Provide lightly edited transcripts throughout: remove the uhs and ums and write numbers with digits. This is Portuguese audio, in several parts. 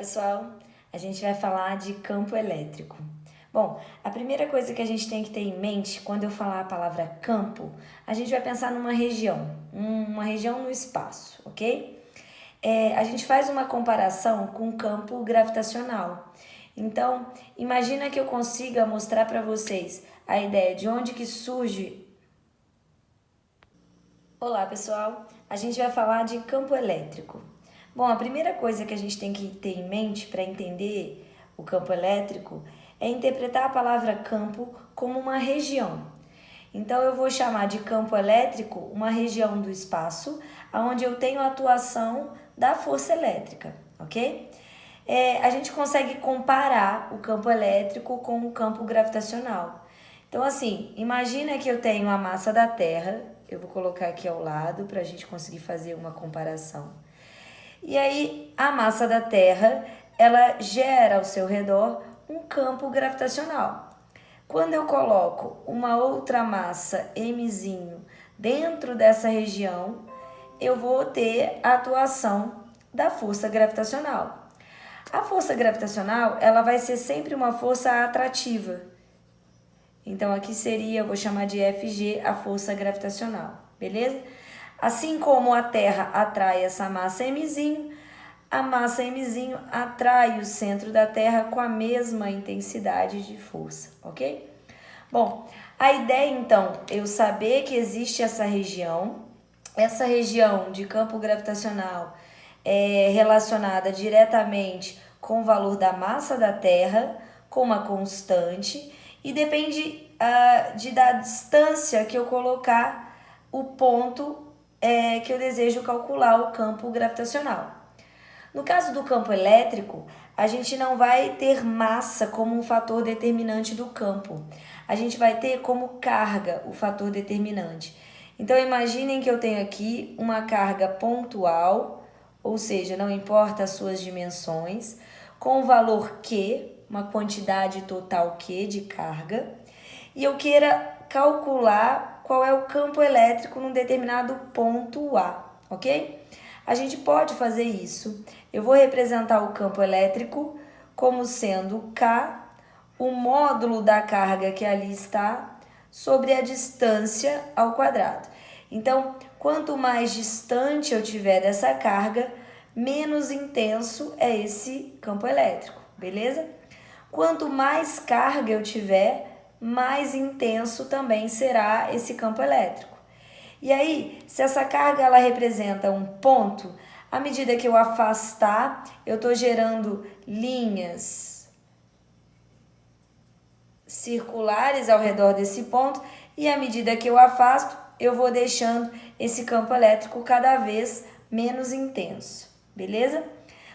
pessoal, a gente vai falar de campo elétrico. Bom, a primeira coisa que a gente tem que ter em mente quando eu falar a palavra campo, a gente vai pensar numa região no espaço, ok? A gente faz uma comparação com o campo gravitacional. Então, imagina que eu consiga mostrar para vocês a ideia de onde que surge. Olá, pessoal, a gente vai falar de campo elétrico. Bom, a primeira coisa que a gente tem que ter em mente para entender o campo elétrico é interpretar a palavra campo como uma região. Então, eu vou chamar de campo elétrico uma região do espaço onde eu tenho a atuação da força elétrica, ok? A gente consegue comparar o campo elétrico com o campo gravitacional. Então, assim, imagina que eu tenho a massa da Terra, eu vou colocar aqui ao lado para a gente conseguir fazer uma comparação. E aí, a massa da Terra, ela gera ao seu redor um campo gravitacional. Quando eu coloco uma outra massa mzinho dentro dessa região, eu vou ter a atuação da força gravitacional. A força gravitacional, ela vai ser sempre uma força atrativa. Então, aqui seria, eu vou chamar de Fg, a força gravitacional, beleza? Assim como a Terra atrai essa massa mzinho, a massa mzinho atrai o centro da Terra com a mesma intensidade de força, ok? Bom, a ideia então é eu saber que existe essa região de campo gravitacional é relacionada diretamente com o valor da massa da Terra, com uma constante, e depende da distância que eu colocar o ponto que eu desejo calcular o campo gravitacional. No caso do campo elétrico, a gente não vai ter massa como um fator determinante do campo. A gente vai ter como carga o fator determinante. Então, imaginem que eu tenho aqui uma carga pontual, ou seja, não importa as suas dimensões, com o valor Q, uma quantidade total Q de carga, e eu queira calcular qual é o campo elétrico num determinado ponto A, ok? A gente pode fazer isso. Eu vou representar o campo elétrico como sendo K, o módulo da carga que ali está, sobre a distância ao quadrado. Então, quanto mais distante eu tiver dessa carga, menos intenso é esse campo elétrico, beleza? Quanto mais carga eu tiver, mais intenso também será esse campo elétrico. E aí, se essa carga ela representa um ponto, à medida que eu afastar, eu estou gerando linhas circulares ao redor desse ponto, e à medida que eu afasto, eu vou deixando esse campo elétrico cada vez menos intenso, beleza?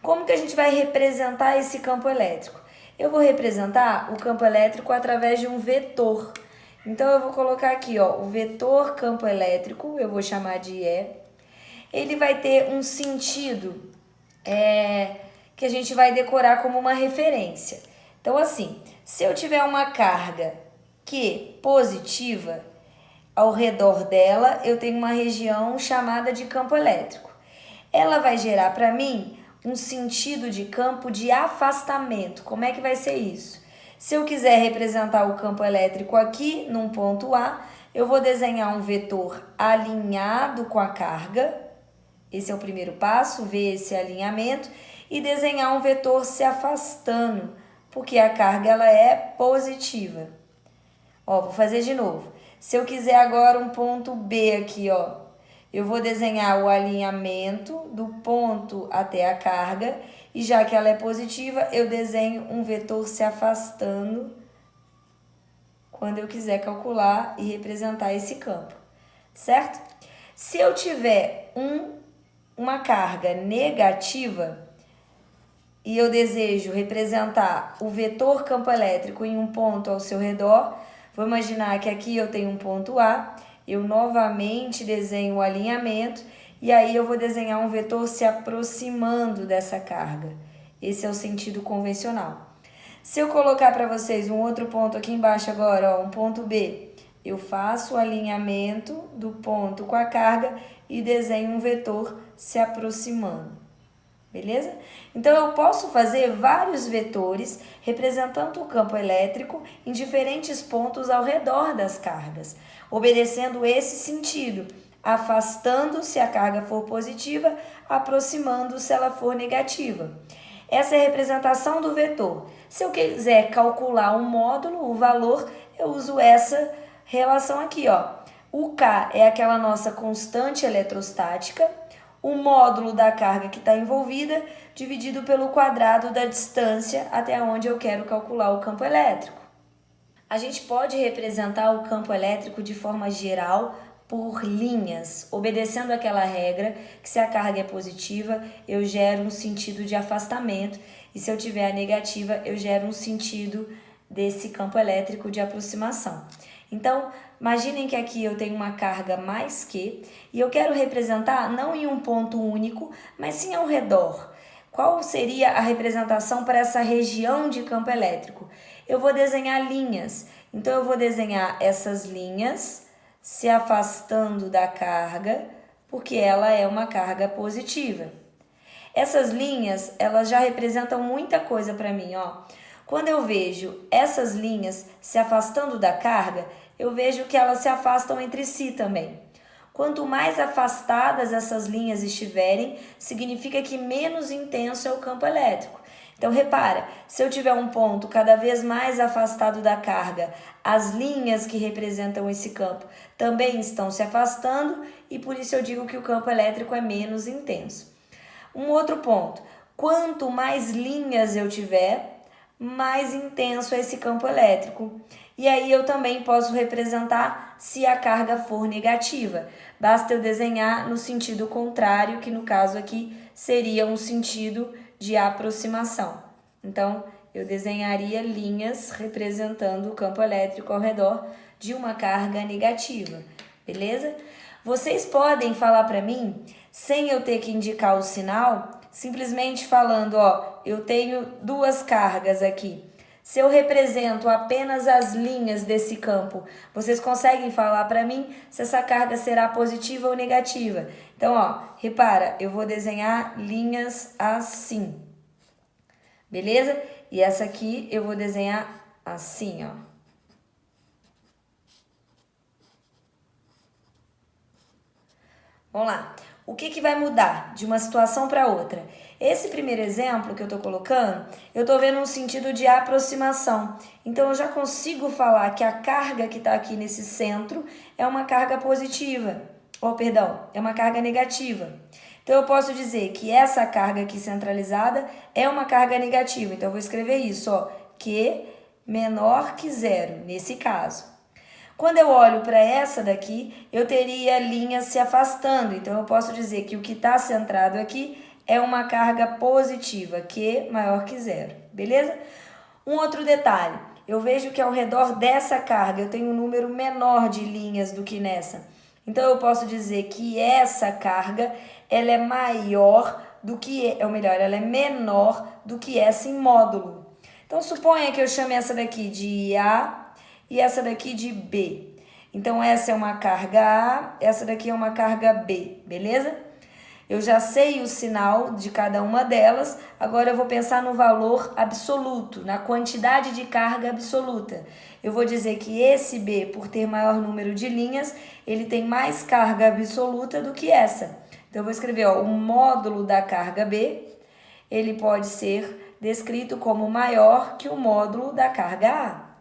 Como que a gente vai representar esse campo elétrico? Eu vou representar o campo elétrico através de um vetor. Então, eu vou colocar aqui, ó, o vetor campo elétrico, eu vou chamar de E. Ele vai ter um sentido que a gente vai decorar como uma referência. Então, assim, se eu tiver uma carga Q positiva, ao redor dela eu tenho uma região chamada de campo elétrico. Ela vai gerar para mim um sentido de campo de afastamento. Como é que vai ser isso? Se eu quiser representar o campo elétrico aqui, num ponto A, eu vou desenhar um vetor alinhado com a carga. Esse é o primeiro passo, ver esse alinhamento. E desenhar um vetor se afastando, porque a carga ela é positiva. Ó, vou fazer de novo. Se eu quiser agora um ponto B aqui, ó, eu vou desenhar o alinhamento do ponto até a carga, e já que ela é positiva, eu desenho um vetor se afastando quando eu quiser calcular e representar esse campo, certo? Se eu tiver uma carga negativa e eu desejo representar o vetor campo elétrico em um ponto ao seu redor, vou imaginar que aqui eu tenho um ponto A, eu novamente desenho o alinhamento e aí eu vou desenhar um vetor se aproximando dessa carga. Esse é o sentido convencional. Se eu colocar para vocês um outro ponto aqui embaixo agora, ó, um ponto B, eu faço o alinhamento do ponto com a carga e desenho um vetor se aproximando. beleza? Então eu posso fazer vários vetores representando o campo elétrico em diferentes pontos ao redor das cargas, obedecendo esse sentido, afastando se a carga for positiva, aproximando se ela for negativa. Essa é a representação do vetor. Se eu quiser calcular um módulo, o valor, eu uso essa relação aqui, ó. O K é aquela nossa constante eletrostática, o módulo da carga que está envolvida, dividido pelo quadrado da distância até onde eu quero calcular o campo elétrico. A gente pode representar o campo elétrico de forma geral por linhas, obedecendo aquela regra que se a carga é positiva, eu gero um sentido de afastamento, e se eu tiver a negativa, eu gero um sentido desse campo elétrico de aproximação. Então, imaginem que aqui eu tenho uma carga mais Q e eu quero representar não em um ponto único, mas sim ao redor. Qual seria a representação para essa região de campo elétrico? Eu vou desenhar linhas. Então, eu vou desenhar essas linhas se afastando da carga, porque ela é uma carga positiva. Essas linhas, elas já representam muita coisa para mim, ó. Quando eu vejo essas linhas se afastando da carga, eu vejo que elas se afastam entre si também. Quanto mais afastadas essas linhas estiverem, significa que menos intenso é o campo elétrico. Então, repara, se eu tiver um ponto cada vez mais afastado da carga, as linhas que representam esse campo também estão se afastando e por isso eu digo que o campo elétrico é menos intenso. Um outro ponto, quanto mais linhas eu tiver, mais intenso é esse campo elétrico. E aí eu também posso representar se a carga for negativa. Basta eu desenhar no sentido contrário, que no caso aqui seria um sentido de aproximação. Então, eu desenharia linhas representando o campo elétrico ao redor de uma carga negativa, beleza? Vocês podem falar para mim, sem eu ter que indicar o sinal, simplesmente falando, ó, eu tenho duas cargas aqui. Se eu represento apenas as linhas desse campo, vocês conseguem falar para mim se essa carga será positiva ou negativa? Então, ó, repara, eu vou desenhar linhas assim, beleza? E essa aqui eu vou desenhar assim, ó. Vamos lá. O que vai mudar de uma situação para outra? Esse primeiro exemplo que eu estou colocando, eu estou vendo um sentido de aproximação. Então, eu já consigo falar que a carga que está aqui nesse centro é uma carga positiva. Ou, perdão, é uma carga negativa. Então, eu posso dizer que essa carga aqui centralizada é uma carga negativa. Então, eu vou escrever isso, ó, Q menor que zero, nesse caso. Quando eu olho para essa daqui, eu teria linhas se afastando. Então, eu posso dizer que o que está centrado aqui é uma carga positiva, Q maior que zero, beleza? Um outro detalhe, eu vejo que ao redor dessa carga eu tenho um número menor de linhas do que nessa. Então, eu posso dizer que essa carga, ela é maior do que, ou melhor, ela é menor do que essa em módulo. Então, suponha que eu chame essa daqui de A e essa daqui de B. Então, essa é uma carga A, essa daqui é uma carga B, beleza? Eu já sei o sinal de cada uma delas, agora eu vou pensar no valor absoluto, na quantidade de carga absoluta. Eu vou dizer que esse B, por ter maior número de linhas, ele tem mais carga absoluta do que essa. Então, eu vou escrever, ó, o módulo da carga B, ele pode ser descrito como maior que o módulo da carga A.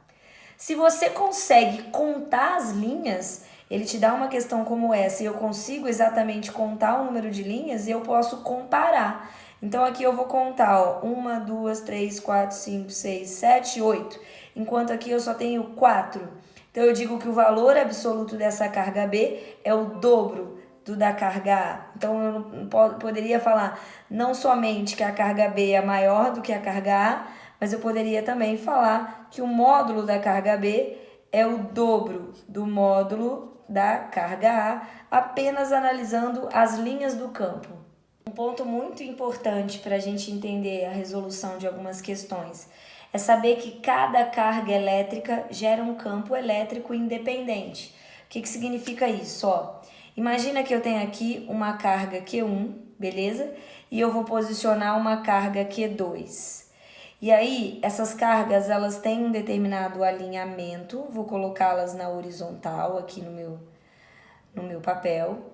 Se você consegue contar as linhas, ele te dá uma questão como essa e eu consigo exatamente contar o número de linhas e eu posso comparar. Então, aqui eu vou contar, ó, 1, 2, 3, 4, 5, 6, 7, 8. Enquanto aqui eu só tenho 4. Então, eu digo que o valor absoluto dessa carga B é o dobro do da carga A. Então, eu não poderia falar não somente que a carga B é maior do que a carga A, mas eu poderia também falar que o módulo da carga B é o dobro do módulo da carga A, apenas analisando as linhas do campo. Um ponto muito importante para a gente entender a resolução de algumas questões é saber que cada carga elétrica gera um campo elétrico independente. O que significa isso? Ó, imagina que eu tenho aqui uma carga Q1, beleza? E eu vou posicionar uma carga Q2. E aí, essas cargas, elas têm um determinado alinhamento, vou colocá-las na horizontal aqui no meu papel.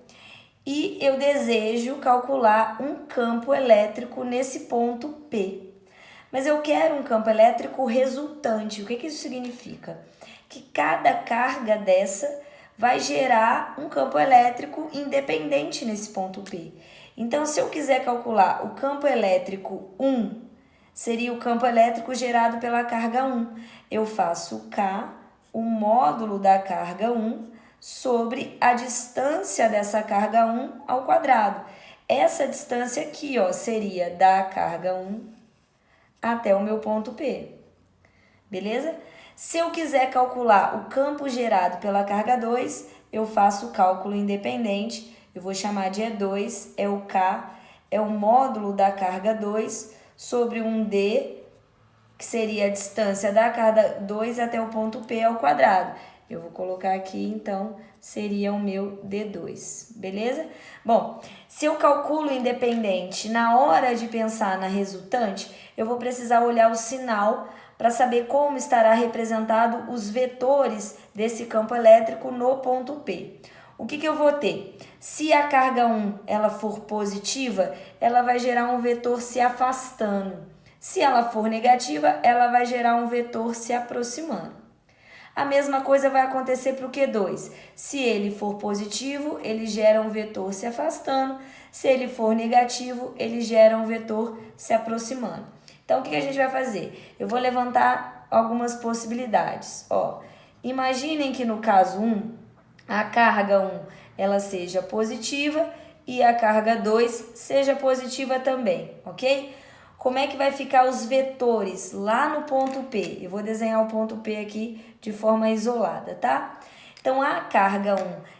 E eu desejo calcular um campo elétrico nesse ponto P. Mas eu quero um campo elétrico resultante. O que isso significa? Que cada carga dessa vai gerar um campo elétrico independente nesse ponto P. Então, se eu quiser calcular o campo elétrico 1, seria o campo elétrico gerado pela carga 1. Eu faço K, o módulo da carga 1, sobre a distância dessa carga 1 ao quadrado. Essa distância aqui, ó, seria da carga 1 até o meu ponto P. Beleza? Se eu quiser calcular o campo gerado pela carga 2, eu faço o cálculo independente. Eu vou chamar de E2, é o K, é o módulo da carga 2 sobre um D, que seria a distância da carga 2 até o ponto P ao quadrado. Eu vou colocar aqui, então, seria o meu D2, beleza? Bom, se eu calculo independente, na hora de pensar na resultante, eu vou precisar olhar o sinal para saber como estará representado os vetores desse campo elétrico no ponto P. O que eu vou ter? Se a carga 1 ela for positiva, ela vai gerar um vetor se afastando. Se ela for negativa, ela vai gerar um vetor se aproximando. A mesma coisa vai acontecer para o Q2. Se ele for positivo, ele gera um vetor se afastando. Se ele for negativo, ele gera um vetor se aproximando. Então, o que a gente vai fazer? Eu vou levantar algumas possibilidades. Ó, imaginem que no caso 1, a carga 1 ela seja positiva e a carga 2 seja positiva também, ok? Como é que vai ficar os vetores lá no ponto P? Eu vou desenhar o ponto P aqui de forma isolada, tá? Então, a carga 1,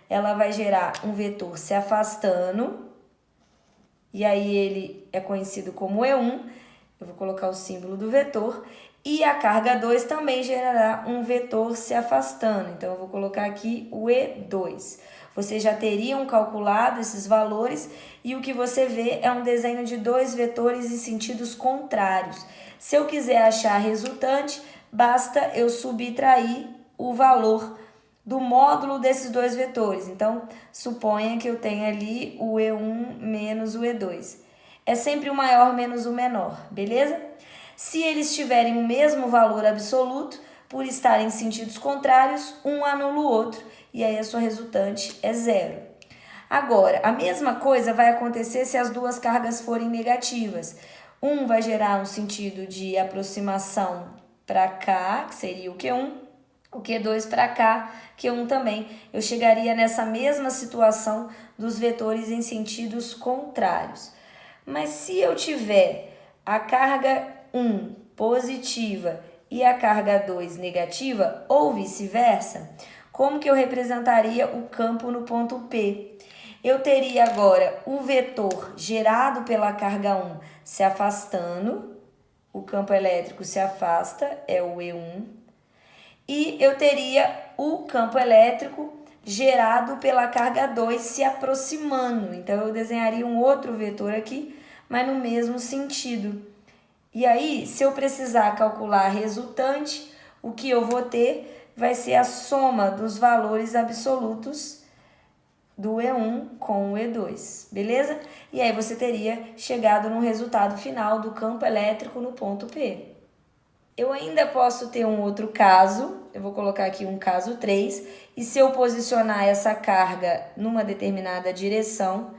ela vai gerar um vetor se afastando, e aí ele é conhecido como E1, eu vou colocar o símbolo do vetor, e a carga 2 também gerará um vetor se afastando, então eu vou colocar aqui o E2. Vocês já teriam calculado esses valores e o que você vê é um desenho de dois vetores em sentidos contrários. Se eu quiser achar a resultante, basta eu subtrair o valor do módulo desses dois vetores. Então, suponha que eu tenha ali o E1 menos o E2. É sempre o maior menos o menor, beleza? Se eles tiverem o mesmo valor absoluto, por estarem em sentidos contrários, um anula o outro, e aí a sua resultante é zero. Agora, a mesma coisa vai acontecer se as duas cargas forem negativas. Um vai gerar um sentido de aproximação para cá, que seria o Q1, o Q2 para cá, Q1 também. Eu chegaria nessa mesma situação dos vetores em sentidos contrários. Mas se eu tiver a carga 1 positiva e a carga 2 negativa, ou vice-versa, como que eu representaria o campo no ponto P? Eu teria agora o vetor gerado pela carga 1 se afastando, o campo elétrico se afasta, é o E1, e eu teria o campo elétrico gerado pela carga 2 se aproximando. Então, eu desenharia um outro vetor aqui, mas no mesmo sentido. E aí, se eu precisar calcular a resultante, o que eu vou ter vai ser a soma dos valores absolutos do E1 com o E2, beleza? E aí você teria chegado no resultado final do campo elétrico no ponto P. Eu ainda posso ter um outro caso, eu vou colocar aqui um caso 3, e se eu posicionar essa carga numa determinada direção,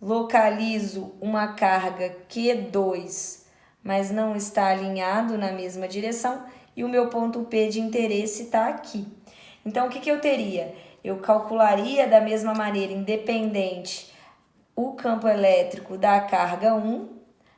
localizo uma carga Q2, mas não está alinhado na mesma direção, e o meu ponto P de interesse está aqui. Então, o que eu teria? Eu calcularia da mesma maneira, independente, o campo elétrico da carga 1,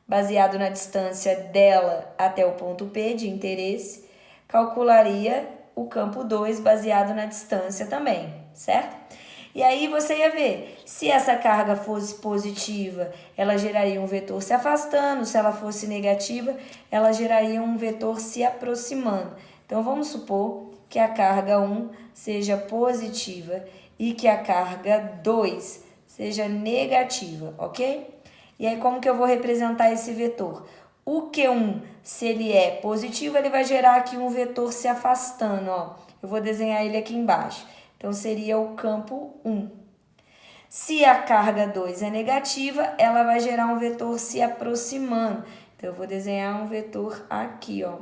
baseado na distância dela até o ponto P de interesse, calcularia o campo 2 baseado na distância também, certo? E aí você ia ver, se essa carga fosse positiva, ela geraria um vetor se afastando, se ela fosse negativa, ela geraria um vetor se aproximando. Então, vamos supor que a carga 1 seja positiva e que a carga 2 seja negativa, ok? E aí, como que eu vou representar esse vetor? O Q1, se ele é positivo, ele vai gerar aqui um vetor se afastando, ó. Eu vou desenhar ele aqui embaixo. Então, seria o campo 1. Se a carga 2 é negativa, ela vai gerar um vetor se aproximando. Então, eu vou desenhar um vetor aqui, ó.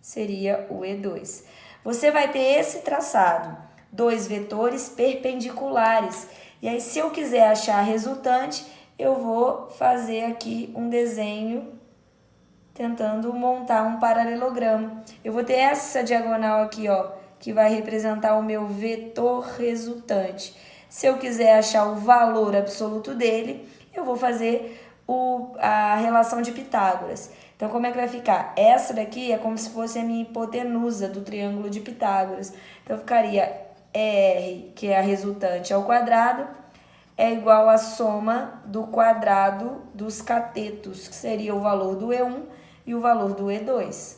Seria o E2. Você vai ter esse traçado, 2 vetores perpendiculares. E aí, se eu quiser achar a resultante, eu vou fazer aqui um desenho tentando montar um paralelogramo. Eu vou ter essa diagonal aqui, ó, que vai representar o meu vetor resultante. Se eu quiser achar o valor absoluto dele, eu vou fazer a relação de Pitágoras. Então, como é que vai ficar? Essa daqui é como se fosse a minha hipotenusa do triângulo de Pitágoras. Então, ficaria R, que é a resultante ao quadrado, é igual à soma do quadrado dos catetos, que seria o valor do E1 e o valor do E2.